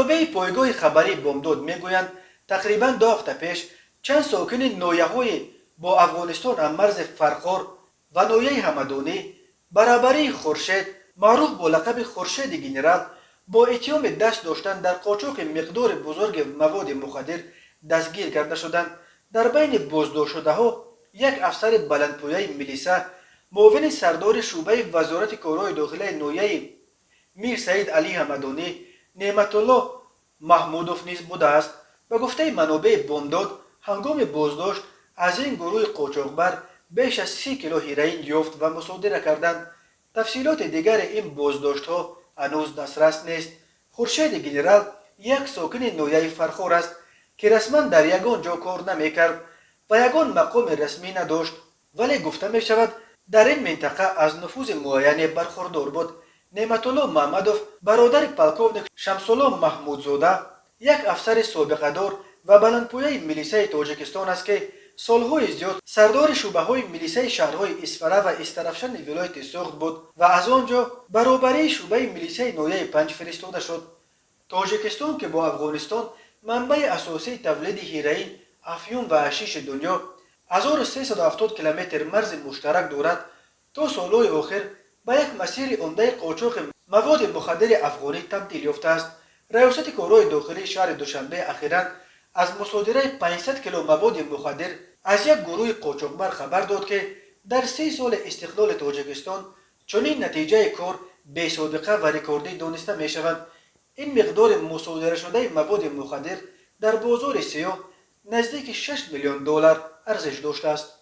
منابع پایگاه خبری بامداد میگویند تقریبا 2 هفته پیش چند ساکن نویه‌های با افغانستان از مرز فرخار و نویه همدانی برابری خورشید معروف با لقب خورشید گنرال با اتهام دست داشتن در قاچاق مقدار بزرگ مواد مخدر دستگیر کرده شدند. در بین بازداشت شده ها یک افسر بلندپایه میلیسا معاون سردار شعبه وزارت کارهای داخلی نویه میر سعید علی همدانی نعمت الله محمودوف نیز بوده است. به گفته منابع بامداد هنگام بازداشت از این گروه قاچاقبر بیش از 30 کیلو هیروئین یافت و مصادره کردند. تفصیلات دیگر این بازداشت ها هنوز دسترس نیست. خورشید گنرال یک ساکن نویه فرخار است که رسما در یگان جا کار نمیکرد و یگان مقام رسمی نداشت، ولی گفته می شود در این منطقه از نفوذ معینی برخوردار بود. نعمت الله محمدوف برادر پلکونیک شمسالله محمودزاده یک افسر سابقه دار و بلندپایه میلیسای تاجیکستان است که سالهای زیاد سردار شعبه های میلیسای شهرهای اسفره و استرفشن ولایت سوخت بود و از آنجا برابری شعبه میلیسای نویه 5 فرستاده شد. تاجیکستان که با افغانستان منبع اساسی تولید هیروئین، افیون و حشیش دنیا 1370 کیلومتر مرز مشترک دارد، تا سالهای آخر به یک مسیر عمده قاچاق مواد مخدر افغانی تبدیل یافته است. ریاست کارهای داخلی شهر دوشنبه اخیراً از مصادره 500 کیلو مواد مخدر از یک گروه قاچاقبر خبر داد که در 3 سال استقلال تاجیکستان چنین نتیجه کار بی سابقه و رکوردی دانسته می شود. این مقدار مصادره شده مواد مخدر در بازار سیاه نزدیک 6 میلیون دلار ارزش داشته است.